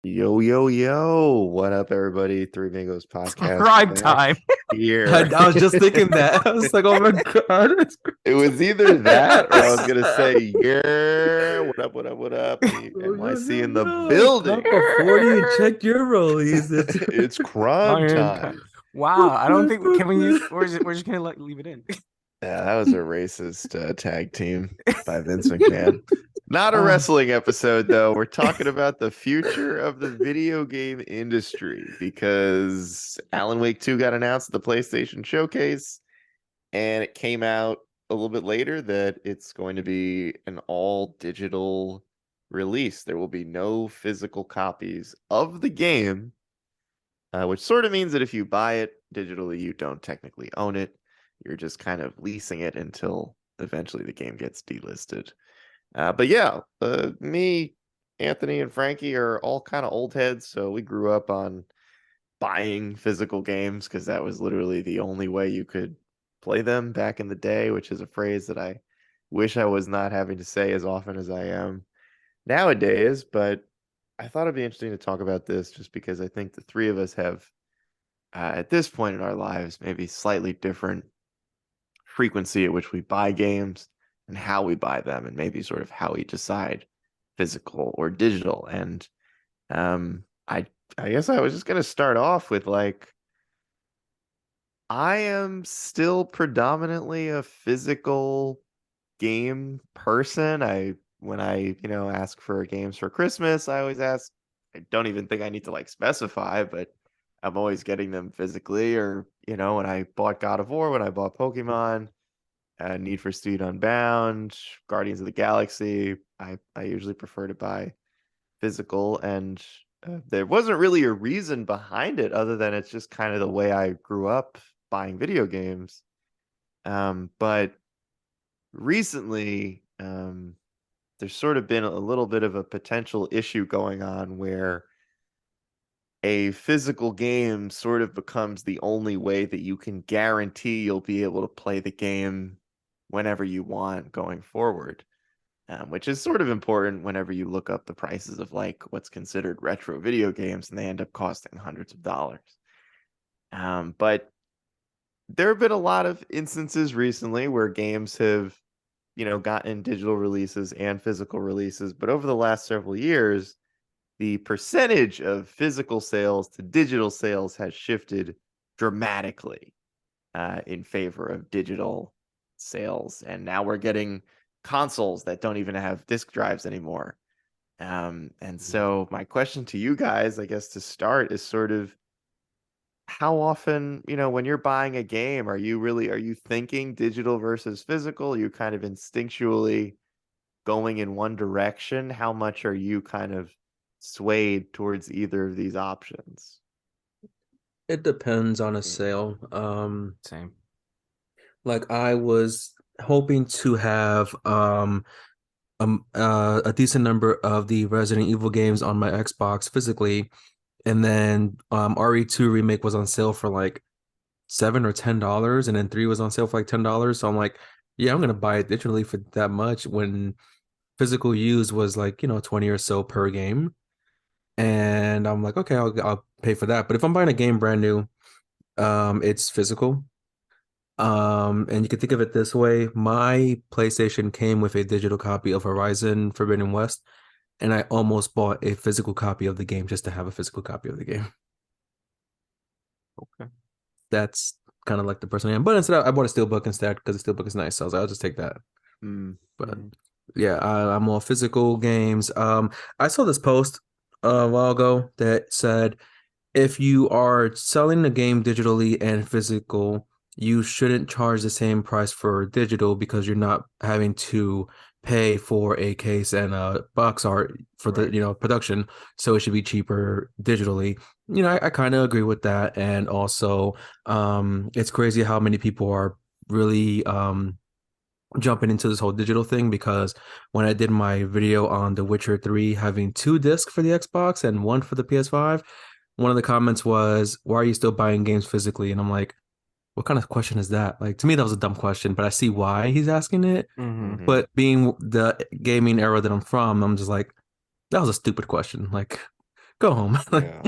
Yo, yo, yo. What up, everybody? Three Amigos podcast Prime back time. here. I was just thinking that. I was like, oh my God. It was either that or I was gonna say, yeah, what up, what up, what up? Yo, yo, NYC yo, in the yo. building. Pop a 40 and check your rollies. It's It's crime Iron time. time. Wow. I don't think can we use or is it we're just gonna leave it in. Yeah, that was a racist tag team by Vince McMahon. Not a Ah, wrestling episode, though. We're talking about the future of the video game industry because Alan Wake 2 got announced at the PlayStation Showcase, and it came out a little bit later that it's going to be an all digital release. There will be no physical copies of the game, which sort of means that if you buy it digitally, you don't technically own it. You're just kind of leasing it until eventually the game gets delisted. But yeah, me, Anthony, and Frankie are all kind of old heads, so we grew up on buying physical games because that was literally the only way you could play them back in the day, which is a phrase that I wish I was not having to say as often as I am nowadays. But I thought it'd be interesting to talk about this just because I think the three of us have, at this point in our lives, maybe slightly different frequency at which we buy games and how we buy them, and maybe sort of how we decide physical or digital. And um, I I guess I was just gonna start off with like I am still predominantly a physical game person. I when I ask for games for Christmas, I always ask. I don't even think I need to like specify, but I'm always getting them physically. Or when I bought God of War, when I bought Pokemon, Need for Speed Unbound, Guardians of the Galaxy, I usually prefer to buy physical, and there wasn't really a reason behind it other than it's just kind of the way I grew up buying video games. But recently, there's sort of been a little bit of a potential issue going on where a physical game sort of becomes the only way that you can guarantee you'll be able to play the game whenever you want going forward. Which is sort of important whenever you look up the prices of like what's considered retro video games, and they end up costing hundreds of dollars. But there have been a lot of instances recently where games have, gotten digital releases and physical releases. But over the last several years, the percentage of physical sales to digital sales has shifted dramatically in favor of digital sales. And now we're getting consoles that don't even have disk drives anymore. And so my question to you guys, I guess to start, is sort of how often, when you're buying a game, are you thinking digital versus physical? Are you kind of instinctually going in one direction? How much are you kind of swayed towards either of these options? It depends on a sale. Same. Like I was hoping to have a decent number of the Resident Evil games on my Xbox physically, and then RE2 remake was on sale for like $7 or $10, and then 3 was on sale for like $10. So I'm like, yeah, I'm gonna buy it digitally for that much when physical use was like, 20 or so per game. And I'm like, okay, I'll pay for that. But if I'm buying a game brand new, it's physical. And you can think of it this way. My PlayStation came with a digital copy of Horizon Forbidden West, and I almost bought a physical copy of the game just to have a physical copy of the game. Okay. That's kind of like the person I am. But instead, I bought a steelbook instead because the steelbook is nice. So I was like, I'll just take that. Mm. But yeah, I'm all physical games. I saw this post a while ago that said if you are selling the game digitally and physical, you shouldn't charge the same price for digital because you're not having to pay for a case and a box art for the Right. production. So it should be cheaper digitally. I kind of agree with that. And also, it's crazy how many people are really jumping into this whole digital thing because when I did my video on The Witcher 3 having two discs for the Xbox and one for the PS5, one of the comments was, "Why are you still buying games physically?" And I'm like, what kind of question is that? Like to me, that was a dumb question, but I see why he's asking it. Mm-hmm. Hmm. But being the gaming era that I'm from, I'm just like, that was a stupid question. Like Go home. Yeah.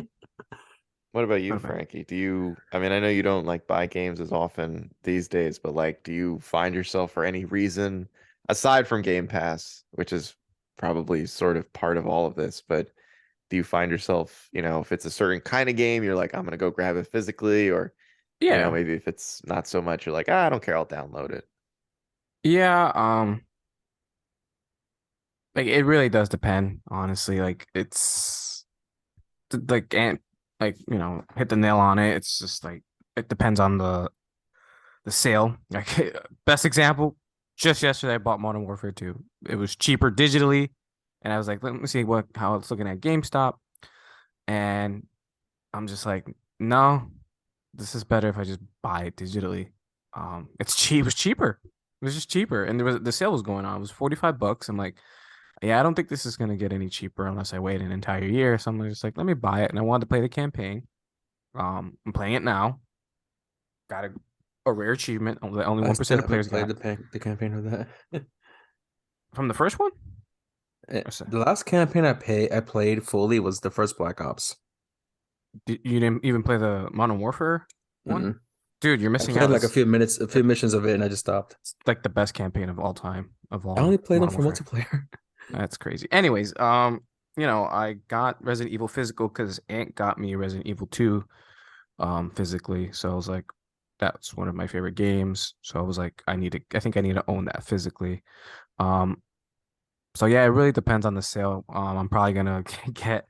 What about you, What about Frankie? I mean, I know you don't like buy games as often these days, but like, do you find yourself for any reason, aside from Game Pass, which is probably sort of part of all of this, but do you find yourself, if it's a certain kind of game, you're like, I'm gonna go grab it physically, or, Yeah. maybe if it's not so much, you're like, I don't care, I'll download it. Yeah, like it really does depend, honestly. Like it's like and like, hit the nail on it. It's just like it depends on the sale. Like best example, just yesterday I bought Modern Warfare 2. It was cheaper digitally, and I was like, let me see how it's looking at GameStop, and I'm just like, no, this is better if I just buy it digitally. It's cheap. It was cheaper. It was just cheaper, and the sale was going on. It was $45. I'm like, yeah, I don't think this is gonna get any cheaper unless I wait an entire year. So I'm just like, let me buy it, and I wanted to play the campaign. I'm playing it now. Got a rare achievement. Only I 1% still of haven't players played got the campaign of that. from the first one. Or The last campaign I played fully was the first Black Ops. You didn't even play the Modern Warfare one, Mm-mm. dude. You're I missing played out. like a It's few minutes, a few missions of it, and I just stopped. like the best campaign of all time of I only all played them Modern for Warfare. multiplayer. That's crazy. Anyways, I got Resident Evil physical because Aunt got me Resident Evil 2 physically. So I was like, that's one of my favorite games. So I was like, I think I need to own that physically. Um, so yeah, it really depends on the sale. I'm probably gonna get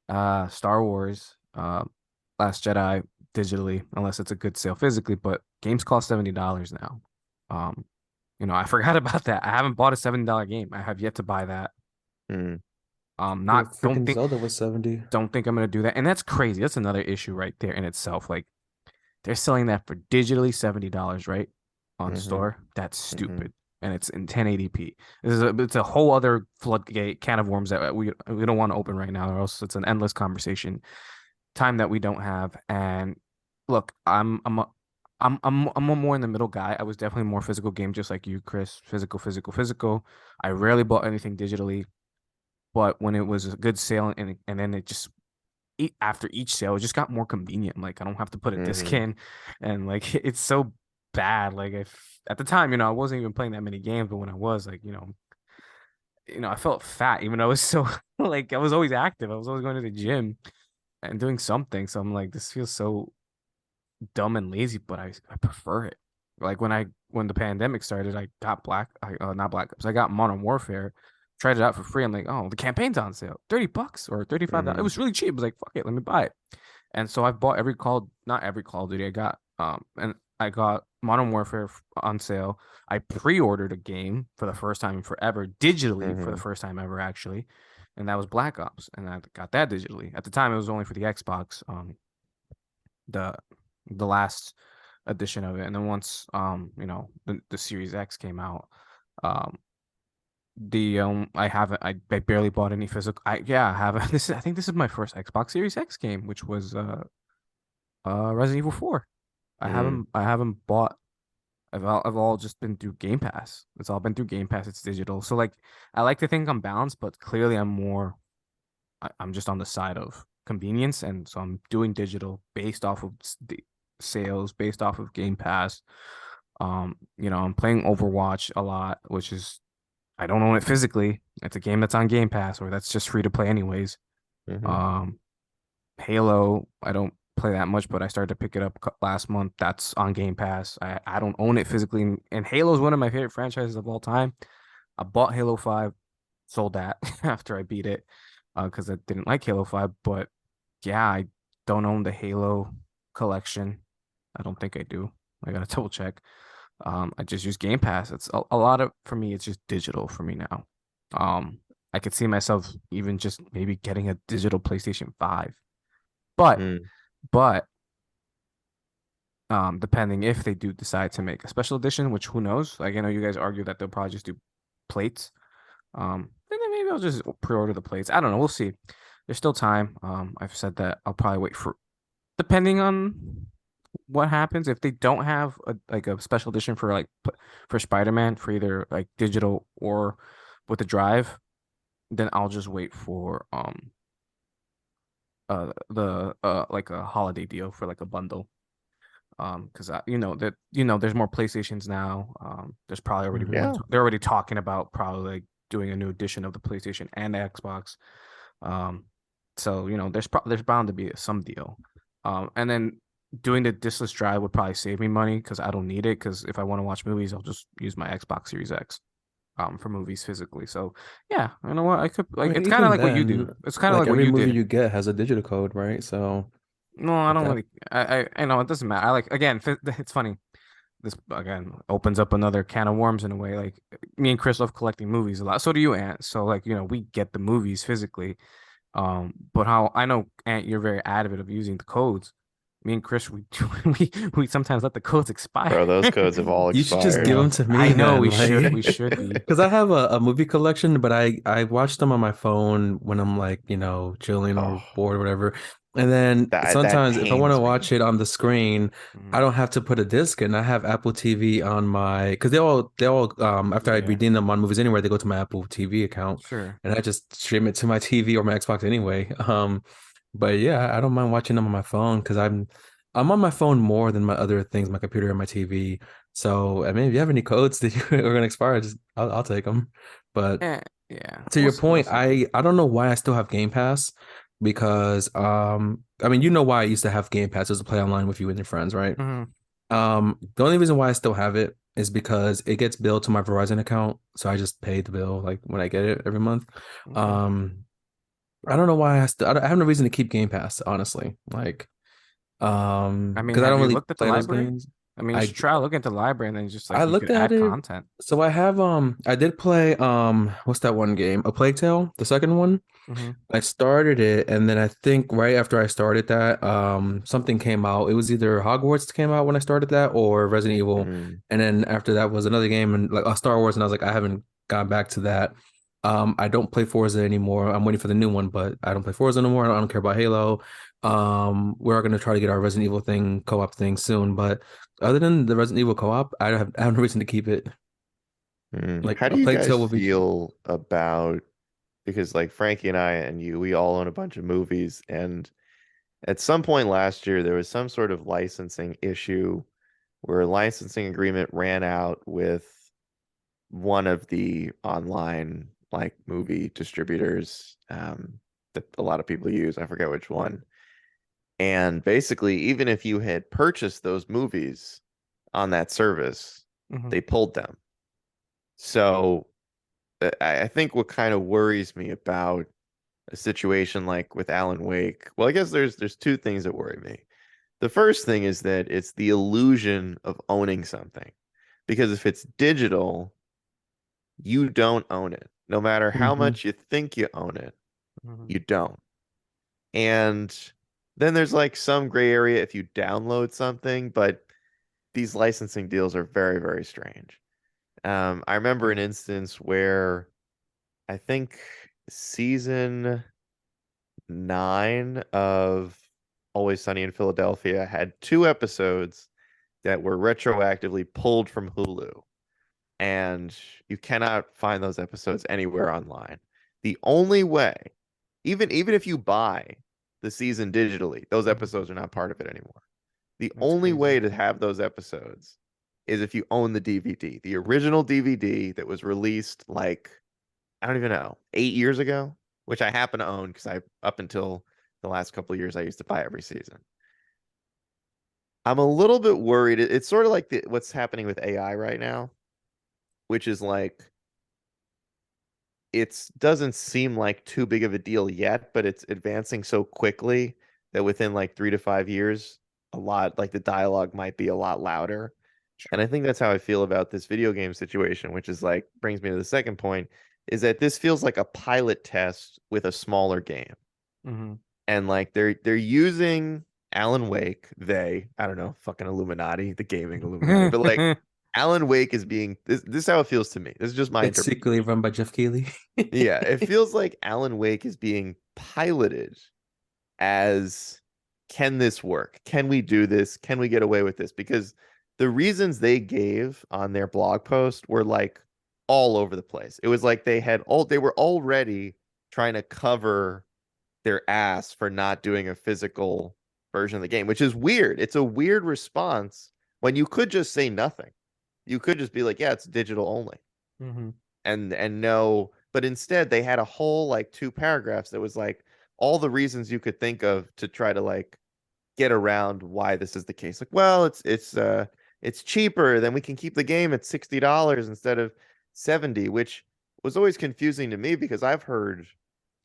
Star Wars Last Jedi digitally unless it's a good sale physically, but games cost $70 now. Um, I forgot about that. I haven't bought a $70 game. I have yet to buy that. Hmm. Not Yeah, freaking Zelda was 70. don't think I'm gonna do that. And that's crazy. That's another issue right there in itself. Like they're selling that for digitally $70, right? On Hmm. store. That's Hmm. stupid. And it's in 1080p. It's a whole other floodgate can of worms that we don't want to open right now, or else it's an endless conversation. Time that we don't have. And look, I'm a more in the middle guy. I was definitely more physical game, just like you, Chris. Physical, physical, physical. I rarely bought anything digitally, but when it was a good sale and then it just after each sale, it just got more convenient. Like I don't have to put a disc Hmm. in, and like it's so bad. Like if at the time, I wasn't even playing that many games, but when I was, like, I felt fat, even though I was so like I was always active. I was always going to the gym and doing something. So I'm like, this feels so dumb and lazy, but I prefer it. Like when the pandemic started, I got not Black Ops. I got Modern Warfare, tried it out for free. I'm like, oh, the campaign's on sale, $30 or $35. It Hmm. was really cheap. I was like, fuck it, let me buy it. And so I've bought not every Call of Duty. I got Modern Warfare on sale. I pre-ordered a game for the first time forever, digitally for the Hmm. first time ever, actually, and that was Black Ops, and I got that digitally. At the time, it was only for the Xbox. The the last edition of it. And then once the Series X came out, um the I barely bought any physical. I have I think this is my first Xbox Series X game, which was Resident Evil 4. Hmm. I haven't bought I've all just been through Game Pass. It's all been through Game Pass. It's digital. So like I like to think I'm balanced, but clearly I'm just on the side of convenience, and so I'm doing digital based off of the sales, based off of Game Pass. I'm playing Overwatch a lot, which is I don't own it physically. It's a game that's on Game Pass, or that's just free to play anyways. Hmm. Um, Halo, I don't play that much, but I started to pick it up last month. That's on Game Pass. I don't own it physically, and Halo is one of my favorite franchises of all time. I bought Halo 5, sold that after I beat it because I didn't like Halo 5. But yeah, I don't own the Halo collection. I don't think I do. I gotta double check. I just use Game Pass. It's a lot of for me. It's just digital for me now. Um, I could see myself even just maybe getting a digital PlayStation 5, but Hmm. but depending if they do decide to make a special edition, which who knows? Like I know you guys argue that they'll probably just do plates. And then maybe I'll just pre-order the plates. I don't know. We'll see. There's still time. I've said that I'll probably wait for depending on what happens. If they don't have a special edition for for Spider-Man for either like digital or with the drive, then I'll just wait for like a holiday deal for like a bundle. Because there's more PlayStations now. There's probably already Mhm. one. Yeah. They're already talking about probably like doing a new edition of the PlayStation and the Xbox. Um, so there's bound to be some deal. And then doing the diskless drive would probably save me money because I don't need it. Because if I want to watch movies, I'll just use my Xbox Series X for movies physically. So yeah, you know what? I could I like mean, it's kind of even like what you do. then, It's kind of like like what every you movie did. you get has a digital code, right? So No, I like don't that. really. I know it doesn't matter. I like again. It's funny. This again opens up another can of worms in a way. Like me and Chris love collecting movies a lot. So do you, Ant. So like we get the movies physically. But how I know, Ant, you're very adamant of using the codes. Me and Chris, we we sometimes let the codes expire. Bro, those codes have all You should just expired. give Yeah, them to I me know then, we should. like, We should be. because I have a movie collection, but I watch them on my phone when I'm like, chilling or Oh, bored or whatever. And then that sometimes if I want to pains me. watch it on the screen, I Mhm. don't have to put a disc in. I have Apple TV on my, because they all after I Yeah, redeem them on Movies Anywhere, they go to my Apple TV account, sure. and I just stream it to my TV or my Xbox anyway. But yeah, I don't mind watching them on my phone because I'm on my phone more than my other things, my computer and my TV. So, I mean, if you have any codes that you are gonna expire, just I'll take them. But Yeah. to We'll your see. We'll point, see. I don't know why I still have Game Pass because I mean, you know why I used to have Game Pass was to play online with you and your friends, right? Hmm. The only reason why I still have it is because it gets billed to my Verizon account, so I just pay the bill like when I get it every month. Okay. Um, I don't know why I have no reason to keep Game Pass, honestly. Like, I mean, because I have don't you really looked at the play those library? games. I mean, you I should try looking at the library and then just I like you could looked at add it. content. So I did play what's that one game? A Plague Tale, the second one. Hmm. I started it, and then I think right after I started that, something came out. It was either Hogwarts came out when I started that, or Resident Evil, Mm. and then after that was another game and like Star Wars, and I was like, I haven't gone back to that. I don't play Forza anymore. I'm waiting for the new one, but I don't play Forza anymore. I don't care about Halo. We're gonna try to get our Resident Evil thing co-op thing soon, but other than the Resident Evil co-op, I have no reason to keep it. Mm. Like How do a you Plague guys Tale will be. feel about, because like Frankie and I and you, we all own a bunch of movies, and at some point last year there was some sort of licensing issue where a licensing agreement ran out with one of the online like movie distributors that a lot of people use. I forget which one. And basically, even if you had purchased those movies on that service, Hmm. they pulled them. So I think what kind of worries me about a situation like with Alan Wake, well, I guess there's two things that worry me. The first thing is that it's the illusion of owning something. Because if it's digital, you don't own it. No matter how Mhm. much you think you own it, Hmm. you don't. And then there's like some gray area if you download something, but these licensing deals are very, very strange. I remember an Yeah. instance where I think season 9 of Always Sunny in Philadelphia had 2 episodes that were retroactively pulled from Hulu, and you cannot find those episodes anywhere online. The only way, even if you buy the season digitally, those Hmm. episodes are not part of it anymore. The That's only crazy. way to have those episodes is if you own the DVD, the original DVD that was released like, I don't even know, 8 years ago, which I happen to own because I, up until the last couple of years, I used to buy every season. I'm a little bit worried. It's sort of like what's happening with AI right now, which is like it doesn't seem like too big of a deal yet, but it's advancing so quickly that within like 3 to 5 years, a lot like the dialogue might be a lot louder. And I Sure. think that's how I feel about this video game situation, which is like brings me to the second point, is that this feels like a pilot test with a smaller game. Hmm. And like they're using Alan Wake, I don't know, fucking Illuminati, the gaming Illuminati, but like Alan Wake is being this is how it feels to me. This is just my It's secretly interpretation. run by Jeff Keighley. Yeah, it feels like Alan Wake is being piloted as, can this work? Can we do this? Can we get away with this? Because the reasons they gave on their blog post were like all over the place. It was like they were already trying to cover their ass for not doing a physical version of the game, which is weird. It's a weird response when you could just say nothing. You could just be like, yeah, it's digital only. Mm-hmm. And no, but instead they had a whole like 2 paragraphs that was like all the reasons you could think of to try to like get around why this is the case. Like, well, it's cheaper, then we can keep the game at $60 instead of 70, which was always confusing to me because I've heard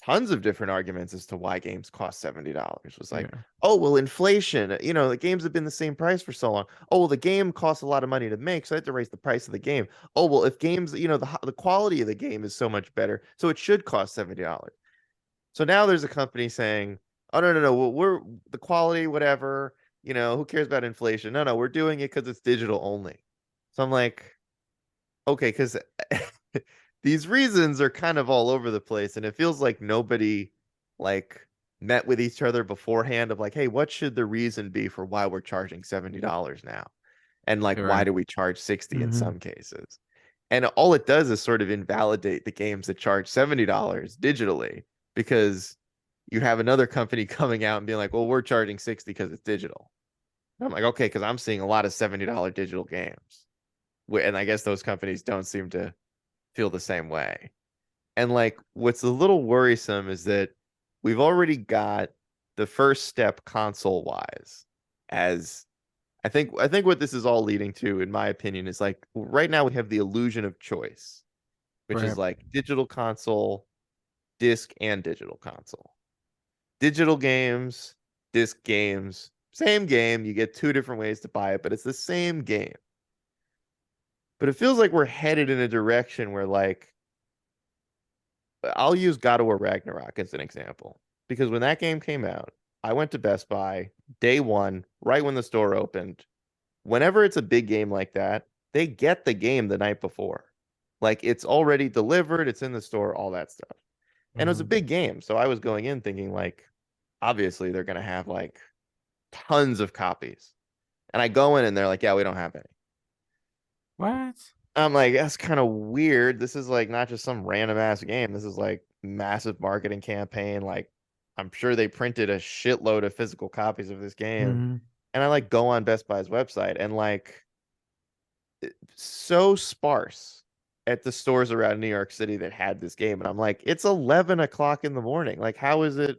tons of different arguments as to why games cost $70. It was like, Yeah. oh, well, inflation, the games have been the same price for so long. Oh, well, the game costs a lot of money to make, so I have to raise the price of the game. Oh, well, if games, the quality of the game is so much better, so it should cost $70. So now there's a company saying, "Oh no, no, no, we're the quality, whatever. Who cares about inflation? No, no, we're doing it because it's digital only." So I'm like, okay, because these reasons are kind of all over the place, and it feels like nobody like met with each other beforehand of like, hey, what should the reason be for why we're charging $70 now? And like, You're why right. do we charge 60 in Mm-hmm. some cases? And all it does is sort of invalidate the games that charge $70 digitally because you have another company coming out and being like, well, we're charging 60 because it's digital. And I'm like, okay, because I'm seeing a lot of $70 digital games. And I guess those companies don't seem to feel the same way. And like what's a little worrisome is that we've already got the first step console wise as I think what this is all leading to, in my opinion, is like right now we have the illusion of choice, which is Right. like digital console, disc, and digital console. Digital games, disc games, same game. You get 2 different ways to buy it, but it's the same game. But it feels like we're headed in a direction where like I'll use God of War Ragnarok as an example. Because when that game came out, I went to Best Buy day one, right when the store opened. Whenever it's a big game like that, they get the game the night before. Like it's already delivered, it's in the store, all that stuff. And it was a Mm-hmm. big game. So I was going in thinking like obviously they're going to have like tons of copies. And I go in and they're like, "Yeah, we don't have any." What? I'm like, "That's kind of weird. This is like not just some random ass game. This is like massive marketing campaign. Like I'm sure they printed a shitload of physical copies of this game." Mm-hmm. And I like go on Best Buy's website and like so sparse at the stores around New York City that had this game. And I'm like, it's 11 o'clock in the morning. Like, how is it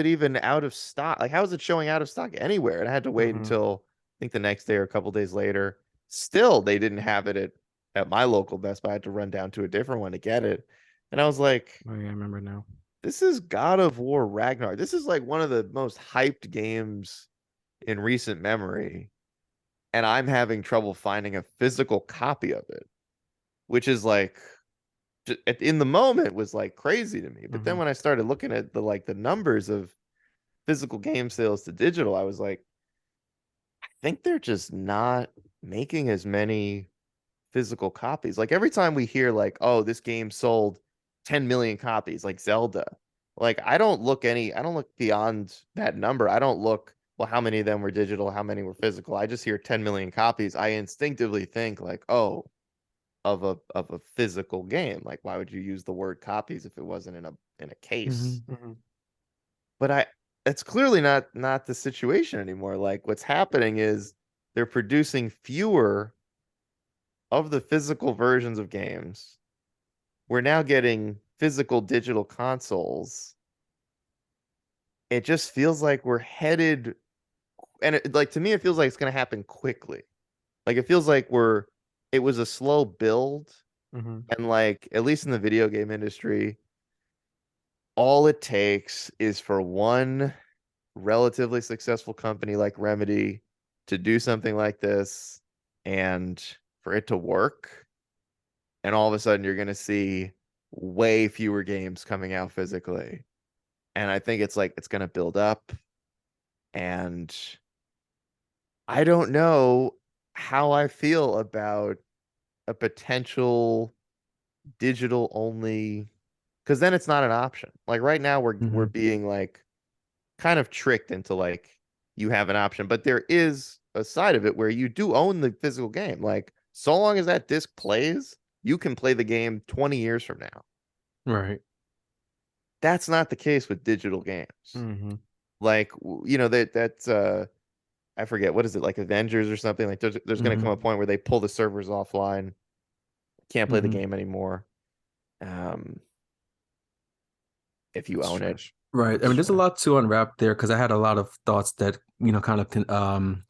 even out of stock? Like, how is it showing out of stock anywhere? And I had to wait Mm-hmm. until I think the next day or a couple days later. Still, they didn't have it at my local Best Buy. I had to run down to a different one to get it. And I was like, Oh yeah, I remember now. this is God of War Ragnarok. This is like one of the most hyped games in recent memory. And I'm having trouble finding a physical copy of it, which is like in the moment was like crazy to me. But then Mm-hmm. when I started looking at the numbers of physical game sales to digital, I was like, I think they're just not making as many physical copies. Like every time we hear like, oh, this game sold 10 million copies, like Zelda. Like I don't look beyond that number. I don't look, well, how many of them were digital, how many were physical. I just hear 10 million copies. I instinctively think like, oh, of a physical game. Like why would you use the word copies if it wasn't in a case? Mm-hmm. Mm-hmm. But it's clearly not the situation anymore. Like what's happening is they're producing fewer of the physical versions of games. We're now getting physical digital consoles. It just feels like we're headed, and like to me, it feels like it's going to happen quickly. Like it feels like it was a slow build, Mm-hmm. and like at least in the video game industry, all it takes is for one relatively successful company like Remedy to do something like this and for it to work. And all of a sudden, you're going to see way fewer games coming out physically. And I think it's like it's going to build up. And I don't know how I feel about a potential digital only, because then it's not an option. Like right now, we're Mm-hmm. being like kind of tricked into like you have an option, but there is a side of it where you do own the physical game. Like so long as that disc plays, you can play the game 20 years from now. Right. that's not the case with digital games. Mm-hmm. Like you know that's I forget what is it, like Avengers or something. Like there's going to come a Hmm. point where they pull the servers offline, can't play the Hmm. game anymore. Um, if you That's own it, trash. Right. I That's mean, there's a trash. lot to unwrap there because I had a lot of thoughts that, kind of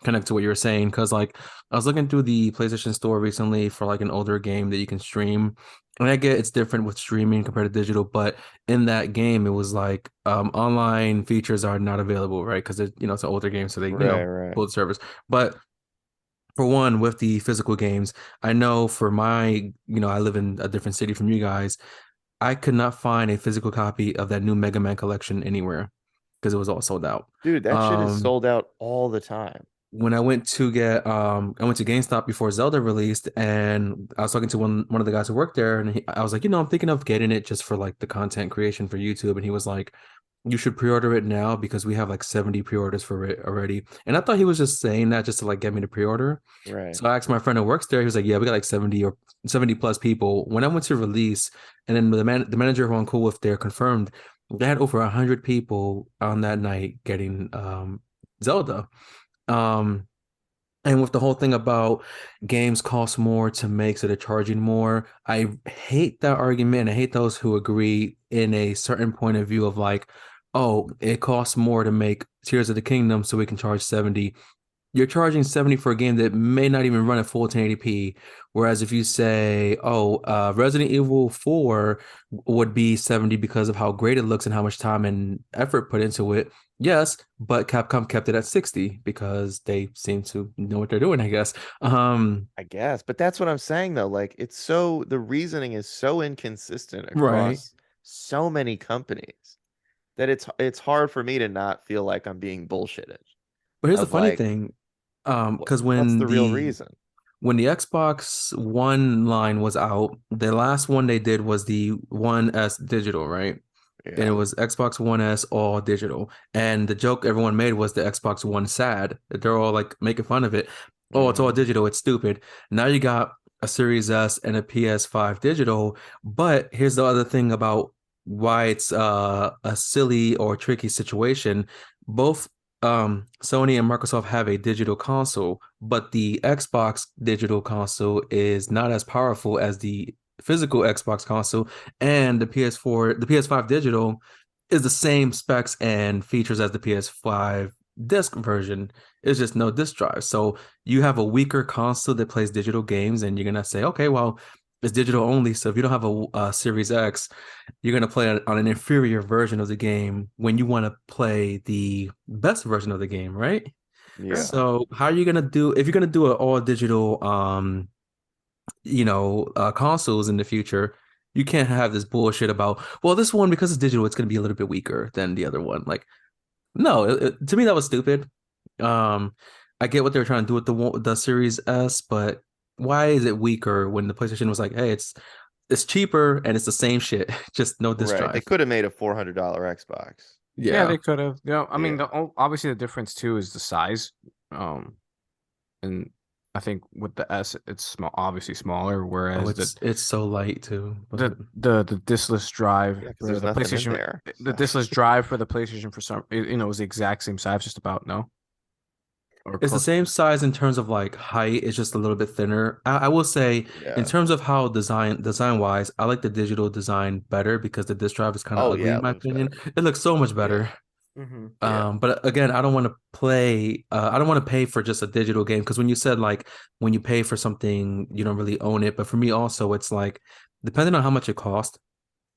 connect to what you were saying. Because like I was looking through the PlayStation Store recently for like an older game that you can stream. And I get it's different with streaming compared to digital, but in that game, it was like online features are not available, right? Because it's an older game, so they, right, right. pull the servers. But for one, with the physical games, I know for I live in a different city from you guys. I could not find a physical copy of that new Mega Man collection anywhere because it was all sold out. Dude, that shit is Um, sold out all the time. when I went to GameStop before Zelda released, and I was talking to one of the guys who worked there, and I was like, I'm thinking of getting it just for like the content creation for YouTube, and he was like, you should pre-order it now because we have like 70 pre-orders for it already. And I thought he was just saying that just to like get me to pre-order. Right. So I asked my friend who works there. He was like, "Yeah, we got like 70 plus people." When I went to release, and then the manager who I'm cool with there confirmed they had over 100 people on that night getting Zelda. Um, and with the whole thing about games cost more to make, so they're charging more, I hate that argument. I hate those who agree in a certain point of view of like, oh, it costs more to make Tears of the Kingdom, so we can charge 70. You're charging 70 for a game that may not even run at full 1080p. Whereas if you say, oh, Resident Evil 4 would be 70 because of how great it looks and how much time and effort put into it. Yes, but Capcom kept it at 60 because they seem to know what they're doing, I guess. I guess, but that's what I'm saying though. Like the reasoning is so inconsistent Right. across so many companies that it's hard for me to not feel like I'm being bullshitted. But here's the Of funny like, thing, because what's the real reason? when the Xbox One line was out, the last one they did was the One S digital, right? And it Yeah. was Xbox One S all digital. And the joke everyone made was the Xbox One sad. They're all like making fun of it. Oh, it's all Hmm. digital. It's stupid. Now you got a Series S and a PS5 digital. But here's the other thing about why it's a silly or tricky situation. Both Sony and Microsoft have a digital console, but the Xbox digital console is not as powerful as the physical Xbox console, and the PS4, the PS5 digital is the same specs and features as the PS5 disc version. It's just no disc drive. So you have a weaker console that plays digital games, and you're gonna say, okay, well, it's digital only. So if you don't have a Series X, you're gonna play on an inferior version of the game when you want to play the best version of the game, right? Yeah. So how are you gonna do if you're gonna do an all digital consoles in the future? You can't have this bullshit about, well, this one because it's digital, it's gonna be a little bit weaker than the other one. Like, no, to me that was stupid. Um, I get what they were trying to do with the Series S, but why is it weaker when the PlayStation was like, hey, it's cheaper and it's the same shit, just no disk Right. They drive. could have made a $400 Xbox. Yeah, Yeah. they could have. I mean, Yeah. obviously the difference too is the size. Um, and I think with the S, it's small, obviously smaller, Oh, whereas it's so light too, but the diskless drive Yeah, because for there's the nothing in PlayStation, there. the So, diskless drive for the PlayStation for some, was the exact same size, just about no, or it's the close. same size in terms of like height. It's just a little bit thinner. I will say, in yeah. terms of how design wise, I like the digital design better because the disk drive is kind of Oh ugly yeah, in it my looks opinion. better. It looks so much Yeah. better. Mm-hmm. Yeah. But again, I don't want to play. I don't want to pay for just a digital game because when you said like when you pay for something, you don't really own it. But for me, also, it's like depending on how much it costs.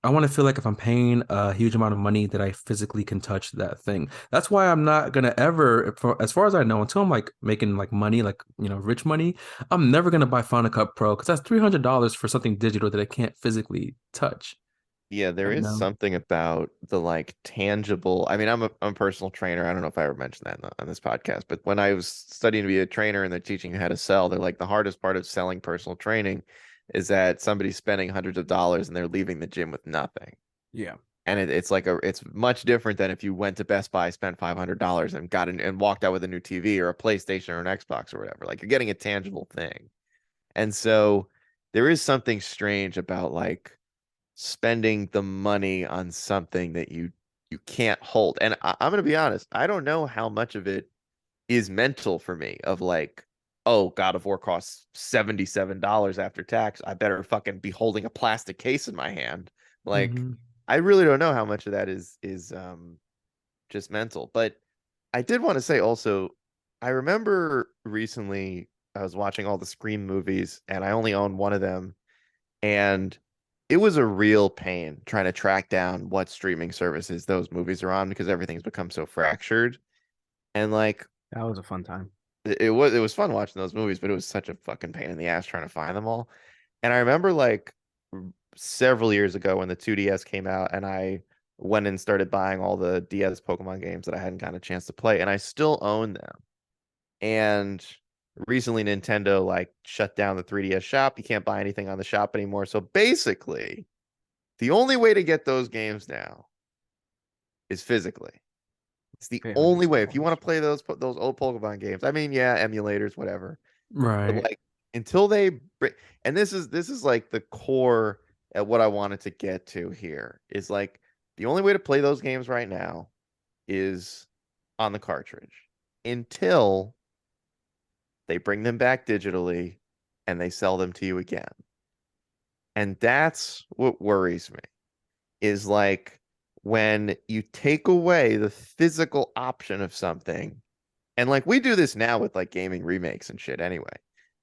I want to feel like if I'm paying a huge amount of money that I physically can touch that thing. That's why I'm not gonna ever, as far as I know, until I'm like making like money, like rich money, I'm never gonna buy Final Cut Pro because that's $300 for something digital that I can't physically touch. Yeah, there You is know? something about the like tangible. I mean, I'm a personal trainer. I don't know if I ever mentioned that on this podcast, but when I was studying to be a trainer and they're teaching you how to sell, they're like the hardest part of selling personal training is that somebody's spending hundreds of dollars and they're leaving the gym with nothing. Yeah. And it's much different than if you went to Best Buy, spent $500 and got in and walked out with a new TV or a PlayStation or an Xbox or whatever. Like you're getting a tangible thing. And so there is something strange about like spending the money on something that you can't hold. And I'm gonna be honest, I don't know how much of it is mental for me of like, oh, God of War costs $77 after tax. I better fucking be holding a plastic case in my hand. Like, Mhm. I really don't know how much of that is just mental. But I did want to say also, I remember recently I was watching all the Scream movies and I only own one of them. And it was a real pain trying to track down what streaming services those movies are on because everything's become so fractured. And like That was a fun time. it was fun watching those movies, but it was such a fucking pain in the ass trying to find them all. And I remember like several years ago when the 2DS came out and I went and started buying all the DS Pokemon games that I hadn't gotten a chance to play, and I still own them. And recently Nintendo like shut down the 3DS shop. You can't buy anything on the shop anymore. So basically, the only way to get those games now is physically. It's the Pay hundred only way. If you want dollars. to play those old Pokemon games, I mean, yeah, emulators, whatever. But Right. like until they and this is like the core at what I wanted to get to here is like the only way to play those games right now is on the cartridge until they bring them back digitally and they sell them to you again. And that's what worries me is like when you take away the physical option of something. And like we do this now with like gaming remakes and shit anyway.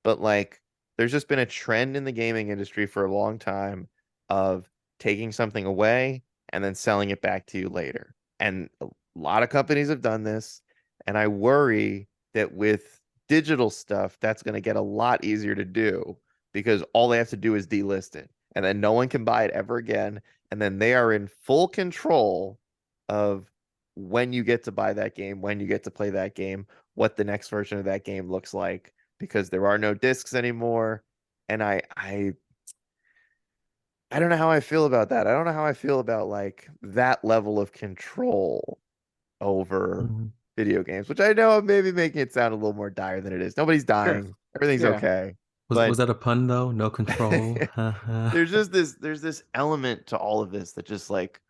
But like there's just been a trend in the gaming industry for a long time of taking something away and then selling it back to you later. And a lot of companies have done this. And I worry that with digital stuff, that's going to get a lot easier to do because all they have to do is delist it. And then no one can buy it ever again. And then they are in full control of when you get to buy that game, when you get to play that game, what the next version of that game looks like, because there are no discs anymore. And I don't know how I feel about that. I don't know how I feel about like that level of control over Mhm. video games, which I know I'm maybe making it sound a little more dire than it is. Nobody's Sure. dying. Everything's Yeah. okay. Was But that a pun though? No control. there's this element to all of this that just like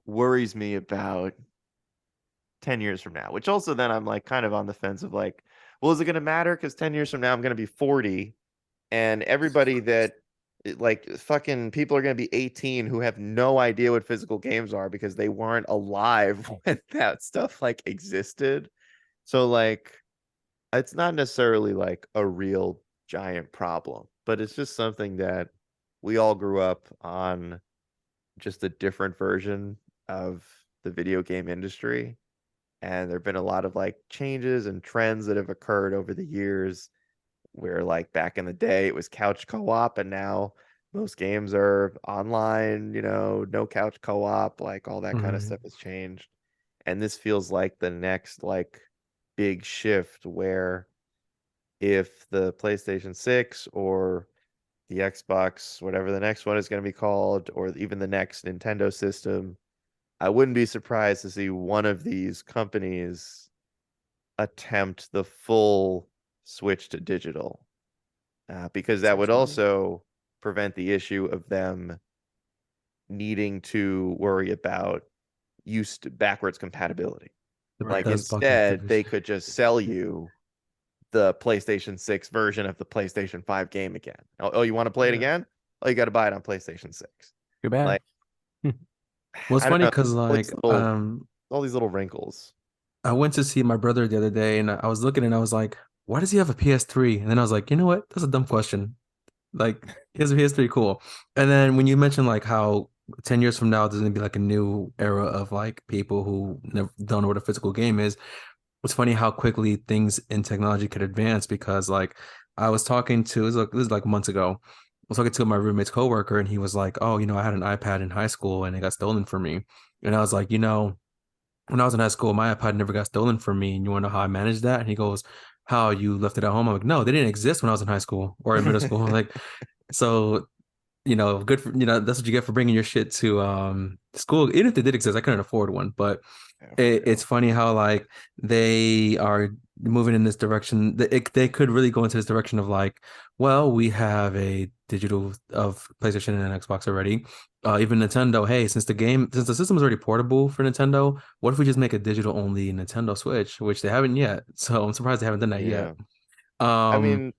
worries me about 10 years from now, which also then I'm like kind of on the fence of like, well, is it going to matter? Because 10 years from now, I'm going to be 40 and everybody that like fucking people are going to be 18 who have no idea what physical games are because they weren't alive when that stuff like existed. So like, it's not necessarily like a real giant problem, but it's just something that we all grew up on just a different version of the video game industry. And there have been a lot of like changes and trends that have occurred over the years where like back in the day it was couch co-op and now most games are online, no couch co-op, like all that kind of Right. stuff has changed. And this feels like the next like big shift where if the PlayStation 6 or the Xbox, whatever the next one is going to be called, or even the next Nintendo system, I wouldn't be surprised to see one of these companies attempt the full switch to digital, because that would Essentially. also prevent the issue of them needing to worry about use to backwards compatibility. Right. Like Right. That's bucket instead, they division. could just sell you the PlayStation 6 version of the PlayStation 5 game again. Oh, you want to play it Yeah. again? Oh, you got to buy it on PlayStation 6. Too bad. Like, Well, it's I don't funny know. because All these little wrinkles. I went to see my brother the other day and I was looking and I was like, why does he have a PS3? And then I was like, you know what? That's a dumb question. Like, he has a PS3, cool. And then when you mentioned like how 10 years from now there's gonna be like a new era of like people who never don't know what a physical game is. It's funny how quickly things in technology could advance because like I was talking to this is like months ago. I was talking to my roommate's coworker and he was like, oh, I had an iPad in high school and it got stolen from me. And I was like, when I was in high school, my iPod never got stolen from me. And you want to know how I managed that? And he goes, how you left it at home? I'm like, no, they didn't exist when I was in high school or in middle school. Like, so, good for, that's what you get for bringing your shit to school. Even if they did exist, I couldn't afford one. But Yeah, for it's real. funny how like they are moving in this direction. They could really go into this direction of like, well, we have a digital of PlayStation and Xbox already. Even Nintendo, hey, since the system is already portable for Nintendo, what if we just make a digital only Nintendo Switch, which they haven't yet. So I'm surprised they haven't done that yet. Yeah. I Um, mean,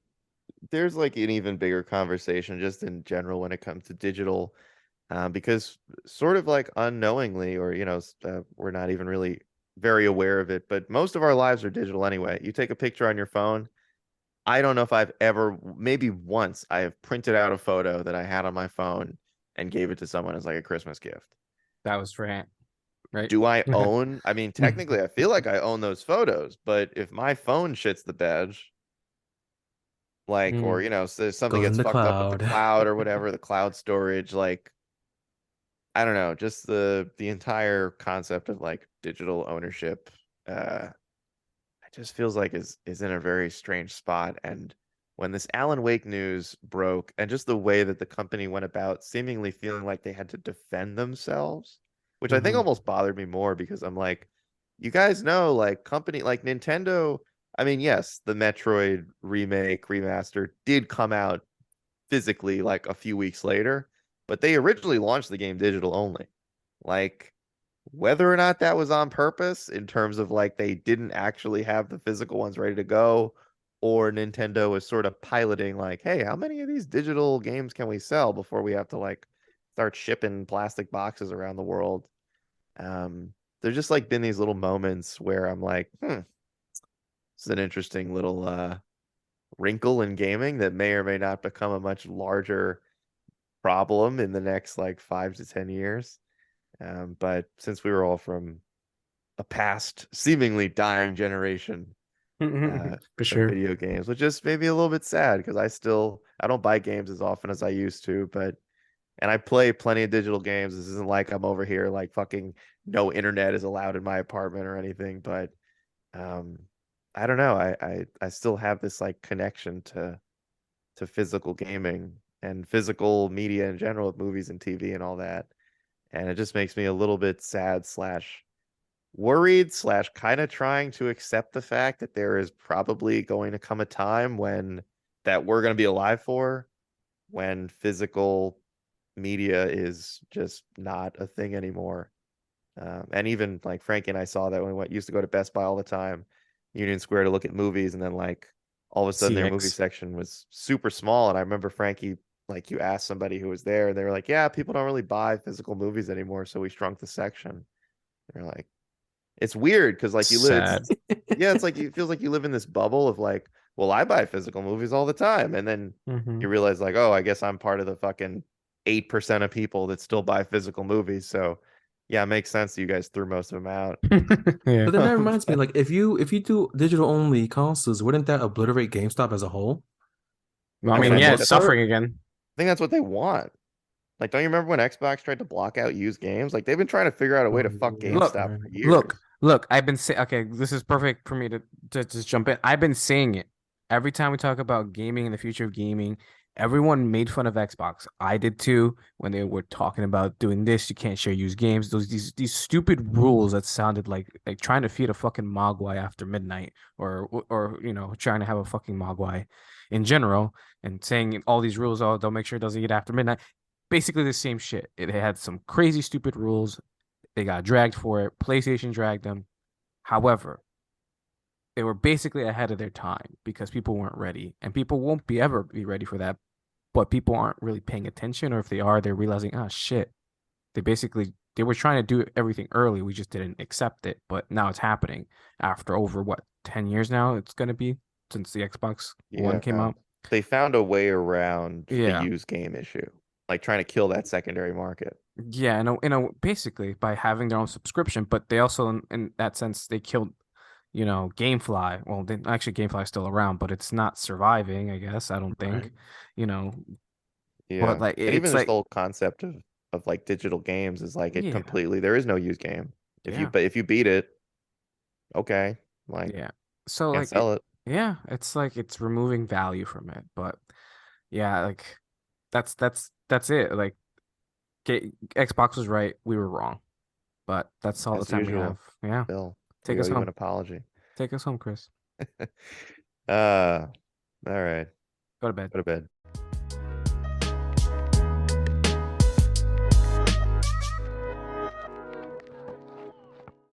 there's like an even bigger conversation just in general when it comes to digital, because sort of like unknowingly, or we're not even really very aware of it, but most of our lives are digital anyway. You take a picture on your phone. I don't know if I've ever, maybe once, I have printed out a photo that I had on my phone and gave it to someone as like a Christmas gift. That was for Ant, right? Do I own? I mean, technically, I feel like I own those photos, but if my phone shits the bed, like, or Mm, so something goes in gets the fucked up with the cloud. cloud or whatever, the cloud storage, like, I don't know, just the entire concept of like digital ownership, it just feels like is in a very strange spot. And when this Alan Wake news broke, and just the way that the company went about seemingly feeling like they had to defend themselves, which I think hmm almost bothered me more because I'm like, you guys know, like company like Nintendo. I mean, yes, the Metroid remake remaster did come out physically like a few weeks later, but they originally launched the game digital only. Like, whether or not that was on purpose in terms of like they didn't actually have the physical ones ready to go, or Nintendo was sort of piloting like, hey, how many of these digital games can we sell before we have to like start shipping plastic boxes around the world? There's just like been these little moments where I'm like, this is an interesting little wrinkle in gaming that may or may not become a much larger problem in the next like 5 to 10 years. But since we were all from a past seemingly dying generation For of sure. video games, which is maybe a little bit sad because I don't buy games as often as I used to, but and I play plenty of digital games. This isn't like I'm over here like fucking no internet is allowed in my apartment or anything, but um I don't know. I still have this like connection to physical gaming and physical media in general, with movies and TV and all that. And it just makes me a little bit sad slash worried slash kind of trying to accept the fact that there is probably going to come a time when that we're going to be alive for, when physical media is just not a thing anymore. And even like Frankie and I saw that when we used to go to Best Buy all the time, Union Square, to look at movies, and then like all of a sudden their movie CX. section was super small. And I remember Frankie, like you asked somebody who was there, and they were like, "Yeah, people don't really buy physical movies anymore, so we shrunk the section." They're like, it's weird because like you live, Sad. yeah, it's like it feels like you live in this bubble of like, well, I buy physical movies all the time, and then hmm you realize like, oh, I guess I'm part of the fucking 8% of people that still buy physical movies. So yeah, it makes sense that you guys threw most of them out. Yeah. But then that reminds me, like if you do digital only consoles, wouldn't that obliterate GameStop as a whole? Well, I I For mean, mean, the I yeah, think it's most that's what part? suffering again. I think that's what they want. Like, don't you remember when Xbox tried to block out used games? Like, they've been trying to figure out a way to Oh, fuck Look, GameStop for look, years. look. I've been saying, okay, this is perfect for me to just jump in. I've been saying it every time we talk about gaming and the future of gaming. Everyone made fun of Xbox. I did too when they were talking about doing this. You can't share used games. These stupid rules that sounded like trying to feed a fucking mogwai after midnight, or trying to have a fucking mogwai in general, and saying all these rules. Oh, don't make sure it doesn't eat after midnight. Basically the same shit. It had some crazy stupid rules. They got dragged for it. PlayStation dragged them. However, they were basically ahead of their time because people weren't ready, and people won't be ever be ready for that. But people aren't really paying attention, or if they are, they're realizing, oh shit, they were trying to do everything early. We just didn't accept it, but now it's happening after over what 10 years now. It's gonna be since the Xbox One came Yeah. out. They found a way around the Yeah, used game issue, like trying to kill that secondary market. yeah, basically by having their own subscription, but they also, in that sense, they killed, GameFly. Well, actually, GameFly is still around, but it's not surviving, I guess. I don't right. think, you know, but Yeah. like And even it's just the like, whole concept of like digital games is like it yeah, completely, there is no used game. yeah, If you beat it, okay, like yeah. So can't like it, sell it. yeah, it's like it's removing value from it, but yeah, like that's it. Like Xbox was right, we were wrong, but that's all the As time we usual. have. Yeah, Bill, take we owe us you an home. apology. Take us home, Chris. All right. Go to bed. Go to bed.